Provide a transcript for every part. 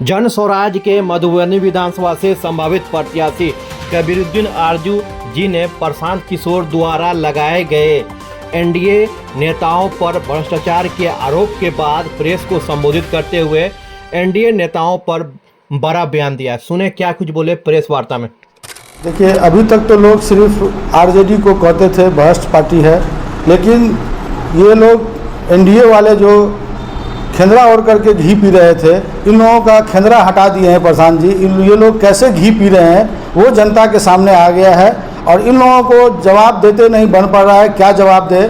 जन स्वराज के मधुबनी विधानसभा से संभावित प्रत्याशी कबीरुद्दीन आरजू जी ने प्रशांत किशोर द्वारा लगाए गए एनडीए नेताओं पर भ्रष्टाचार के आरोप के बाद प्रेस को संबोधित करते हुए एनडीए नेताओं पर बड़ा बयान दिया। सुने क्या कुछ बोले प्रेस वार्ता में। देखिए, अभी तक तो लोग सिर्फ आरजेडी को कहते थे भ्रष्ट पार्टी है, लेकिन ये लोग एनडीए वाले जो खेंदरा ओढ़ करके घी पी रहे थे, इन लोगों का खेंदरा हटा दिए हैं प्रशांत जी। ये लोग कैसे घी पी रहे हैं वो जनता के सामने आ गया है और इन लोगों को जवाब देते नहीं बन पा रहा है। क्या जवाब दे?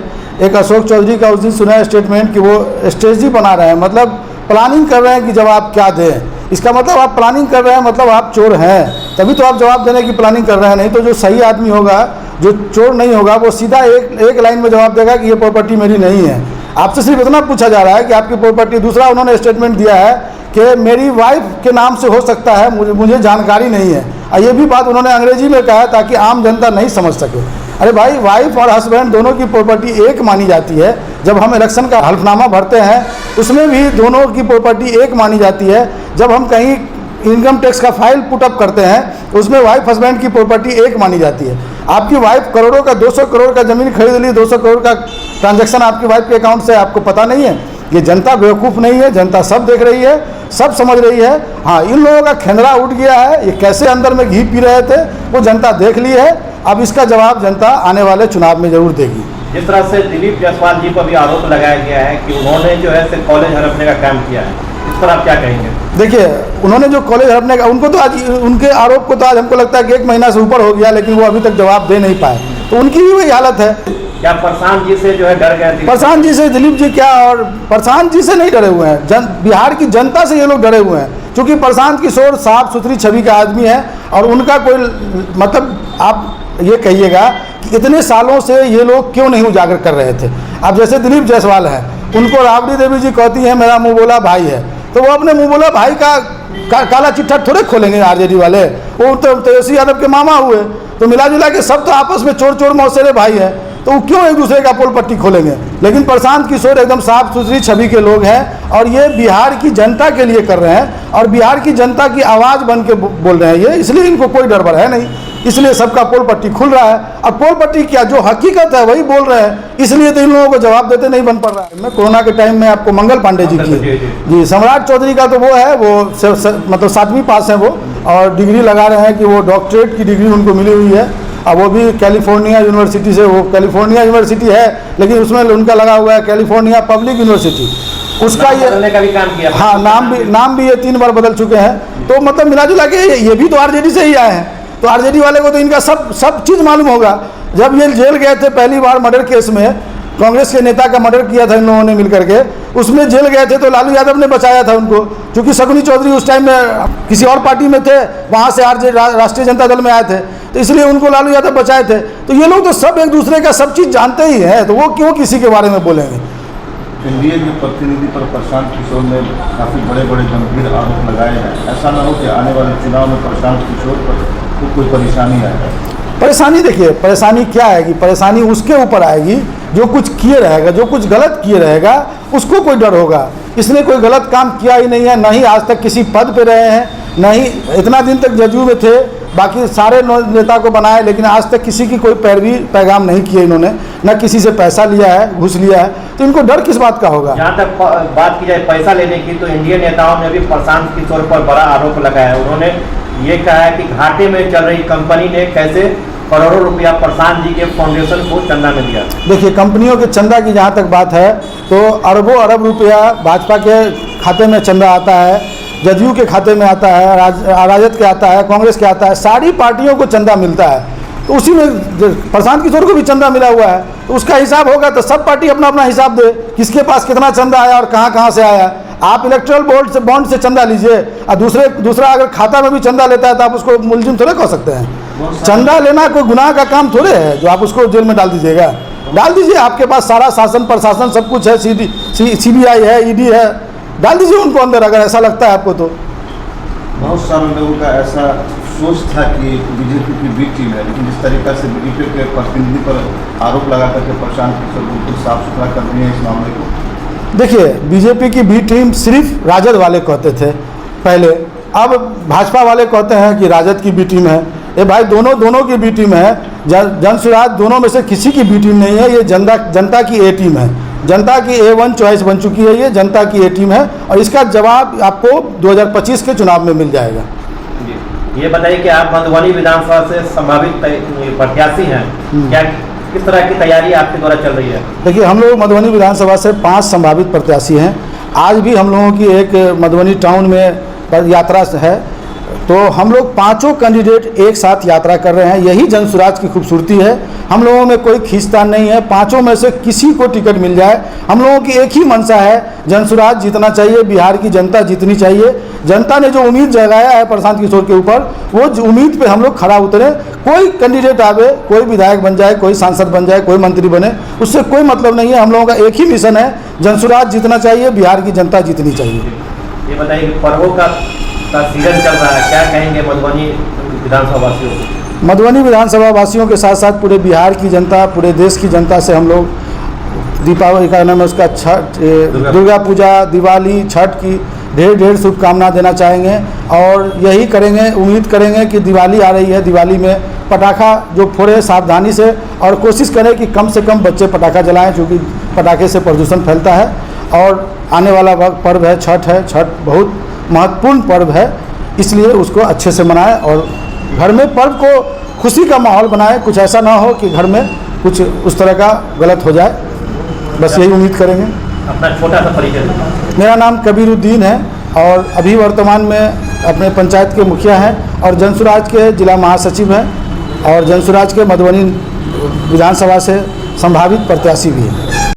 एक अशोक चौधरी का उस दिन सुना है स्टेटमेंट कि वो स्ट्रेटजी बना रहे हैं, मतलब प्लानिंग कर रहे हैं कि जवाब क्या दें। इसका मतलब आप प्लानिंग कर रहे हैं, मतलब आप चोर हैं, तभी तो आप जवाब देने की प्लानिंग कर रहे हैं। नहीं तो जो सही आदमी होगा, जो चोर नहीं होगा, वो सीधा एक लाइन में जवाब देगा कि ये प्रॉपर्टी मेरी नहीं है। आपसे सिर्फ इतना पूछा जा रहा है कि आपकी प्रॉपर्टी। दूसरा उन्होंने स्टेटमेंट दिया है कि मेरी वाइफ के नाम से हो सकता है, मुझे जानकारी नहीं है। और ये भी बात उन्होंने अंग्रेजी में कहा ताकि आम जनता नहीं समझ सके। अरे भाई, वाइफ और हस्बैंड दोनों की प्रॉपर्टी एक मानी जाती है। जब हम इलेक्शन का हल्फनामा भरते हैं उसमें भी दोनों की प्रॉपर्टी एक मानी जाती है। जब हम कहीं इनकम टैक्स का फाइल पुटअप करते हैं उसमें वाइफ हस्बैंड की प्रॉपर्टी एक मानी जाती है। आपकी वाइफ करोड़ों का 200 करोड़ का ज़मीन खरीद ली, 200 करोड़ का ट्रांजैक्शन आपकी वाइफ के अकाउंट से, आपको पता नहीं है? ये जनता बेवकूफ़ नहीं है, जनता सब देख रही है, सब समझ रही है। हाँ, इन लोगों का खेंदरा उठ गया है, ये कैसे अंदर में घी पी रहे थे वो जनता देख ली है। अब इसका जवाब जनता आने वाले चुनाव में जरूर देगी। जिस तरह से दिलीप जायसवाल जी पर भी आरोप लगाया गया है कि उन्होंने जो है कॉलेज हड़पने का काम किया है, इस पर आप क्या कहेंगे? देखिए, उन्होंने जो कॉलेज हड़पने का, उनको तो आज, उनके आरोप को तो आज हमको लगता है कि 1 महीना से ऊपर हो गया, लेकिन वो अभी तक जवाब दे नहीं पाए, तो उनकी भी वही हालत है। क्या प्रशांत जी से जो है डर गए? प्रशांत जी से दिलीप जी क्या, और प्रशांत जी से नहीं डरे हुए हैं, बिहार की जनता से ये लोग डरे हुए हैं। क्योंकि प्रशांत किशोर साफ सुथरी छवि का आदमी है और उनका कोई मतलब, आप ये कहिएगा कि इतने सालों से ये लोग क्यों नहीं उजागर कर रहे थे। अब जैसे दिलीप जायसवाल हैं, उनको राबड़ी देवी जी कहती हैं मेरा मुँह बोला भाई है, तो वो अपने मुँह बोला भाई का काला चिट्ठा थोड़े खोलेंगे आरजेडी वाले। वो तो तेजस्वी यादव के मामा हुए, तो मिला जुला के सब तो आपस में चोर चोर मौसेरे भाई हैं, तो वो क्यों एक दूसरे का पोल पट्टी खोलेंगे? लेकिन प्रशांत किशोर एकदम साफ सुथरी छवि के लोग हैं और ये बिहार की जनता के लिए कर रहे हैं और बिहार की जनता की आवाज़ बन के बोल रहे हैं ये, इसलिए इनको कोई डर बर है नहीं, इसलिए सबका पोल पट्टी खुल रहा है। अब पोल पट्टी क्या, जो हकीकत है वही बोल रहे हैं, इसलिए तो इन लोगों को जवाब देते नहीं बन पड़ रहा है। मैं कोरोना के टाइम में आपको मंगल पांडे जी की जी, सम्राट चौधरी का तो वो है, वो मतलब 7वीं पास है वो, और डिग्री लगा रहे हैं कि वो डॉक्टरेट की डिग्री उनको मिली हुई है। अब वो भी कैलिफोर्निया यूनिवर्सिटी से, वो कैलिफोर्निया यूनिवर्सिटी है लेकिन उसमें उनका लगा हुआ है कैलिफोर्निया पब्लिक यूनिवर्सिटी, उसका ये का भी काम किया। हाँ, नाम भी ये 3 बार बदल चुके हैं। तो मतलब मिला जुला के ये भी तो आरजेडी से ही आए हैं, तो आरजेडी वाले को तो इनका सब चीज़ मालूम होगा। जब ये जेल गए थे पहली बार मर्डर केस में, कांग्रेस के नेता का मर्डर किया था इन लोगों ने मिलकर के, उसमें जेल गए थे तो लालू यादव ने बचाया था उनको, क्योंकि शकुनी चौधरी उस टाइम में किसी और पार्टी में थे, वहाँ से राष्ट्रीय जनता दल में आए थे, तो इसलिए उनको लालू यादव बचाए थे। तो ये लोग तो सब एक दूसरे का सब चीज़ जानते ही हैं, तो वो क्यों किसी के बारे में बोलेंगे? एनडीए के प्रतिनिधि पर प्रशांत किशोर ने काफ़ी बड़े गंभीर आरोप लगाए हैं। ऐसा न हो कि आने वाले चुनाव में प्रशांत किशोर पर कोई परेशानी आए? परेशानी, देखिए परेशानी क्या आएगी, परेशानी उसके ऊपर आएगी जो कुछ किए रहेगा, जो कुछ गलत किए रहेगा उसको कोई डर होगा। इसने कोई गलत काम किया ही नहीं है, ना ही आज तक किसी पद पे रहे हैं, ना ही इतना दिन तक जदयू में थे, बाकी सारे नेता को बनाए, लेकिन आज तक किसी की कोई पैगाम नहीं किए इन्होंने, न किसी से पैसा लिया है, घूस लिया है, तो इनको डर किस बात का होगा? जहाँ तक बात की जाए पैसा लेने की, तो इंडियन नेताओं ने भी प्रशांत किशोर पर बड़ा आरोप लगाया है। उन्होंने ये कहा है कि घाटे में चल रही कंपनी ने कैसे करोड़ों रुपया प्रशांत जी के फाउंडेशन को चंदा में दिया। देखिए, कंपनियों के चंदा की जहाँ तक बात है तो अरबों अरब रुपया भाजपा के खाते में चंदा आता है, जदयू के खाते में आता है, राजद के आता है, कांग्रेस के आता है, सारी पार्टियों को चंदा मिलता है। तो उसी में प्रशांत किशोर को भी चंदा मिला हुआ है, तो उसका हिसाब होगा तो सब पार्टी अपना अपना हिसाब दे, किसके पास कितना चंदा आया और कहाँ से आया। आप इलेक्टोरल बॉन्ड से चंदा लीजिए और दूसरा अगर खाता में भी चंदा लेता है तो आप उसको मुलजिम थोड़े कह सकते हैं। चंदा लेना कोई गुनाह का काम थोड़े है जो आप उसको जेल में डाल दीजिएगा। डाल दीजिए, आपके पास सारा शासन प्रशासन सब कुछ है, CBI है, ED है, डाल दीजिए उनको अंदर अगर ऐसा लगता है आपको। तो बहुत सारे लोगों का ऐसा सोच था कि बीजेपी की बी टीम है, लेकिन जिस तरीका से बीजेपी के प्रतिनिधि पर आरोप लगा करके प्रशांत किशोर बिल्कुल साफ सुथरा कर दिए इस मामले को। देखिए, बीजेपी की बी टीम सिर्फ राजद वाले कहते थे, पहले। अब भाजपा वाले कहते हैं कि राजद की बी टीम है। ये भाई दोनों की बी टीम है। जन सुराज दोनों में से किसी की बी टीम नहीं है। ये जनता की ए टीम है। जनता की A1 चॉइस बन चुकी है। ये जनता की ए टीम है और इसका जवाब आपको 2025 के चुनाव में मिल जाएगा। ये बताइए कि आप मधुबनी विधानसभा से संभावित प्रत्याशी हैं, क्या किस तरह की तैयारी आपके द्वारा चल रही है? देखिए, हम लोग मधुबनी विधानसभा से 5 संभावित प्रत्याशी हैं। आज भी हम लोगों की एक मधुबनी टाउन में यात्रा है, तो हम लोग 5 कैंडिडेट एक साथ यात्रा कर रहे हैं। यही जनसुराज की खूबसूरती है। हम लोगों में कोई खींचतान नहीं है। 5 में से किसी को टिकट मिल जाए, हम लोगों की एक ही मंशा है, जनसुराज जीतना चाहिए, बिहार की जनता जीतनी चाहिए। जनता ने जो उम्मीद जगाया है प्रशांत किशोर के ऊपर, वो उम्मीद पे हम लोग खरा उतरे। कोई कैंडिडेट आवे, कोई विधायक बन जाए, कोई सांसद बन जाए, कोई मंत्री बने, उससे कोई मतलब नहीं है। हम लोगों का एक ही मिशन है, जनसुराज जीतना चाहिए, बिहार की जनता जीतनी चाहिए। ये बताइए कि पर्वों का सीजन चल रहा है, क्या कहेंगे मधुबनी विधानसभा वासियों को? मधुबनी विधानसभा वासियों के साथ साथ पूरे बिहार की जनता, पूरे देश की जनता से हम लोग दीपावली का नाम है उसका छठ, दुर्गा पूजा, दिवाली, छठ की ढेर शुभकामना देना चाहेंगे। और यही करेंगे, उम्मीद करेंगे कि दिवाली आ रही है, दिवाली में पटाखा जो फोड़े सावधानी से, और कोशिश करें कि कम से कम बच्चे पटाखा जलाएं, क्योंकि पटाखे से प्रदूषण फैलता है। और आने वाला पर्व है छठ बहुत महत्वपूर्ण पर्व है, इसलिए उसको अच्छे से मनाएं और घर में पर्व को खुशी का माहौल बनाएं। कुछ ऐसा ना हो कि घर में कुछ उस तरह का गलत हो जाए, बस यही उम्मीद करेंगे। अपना छोटा सा परिचय। मेरा नाम कबीरुद्दीन है और अभी वर्तमान में अपने पंचायत के मुखिया हैं और जनसुराज के जिला महासचिव हैं और जनसुराज के मधुबनी विधानसभा से संभावित प्रत्याशी भी हैं।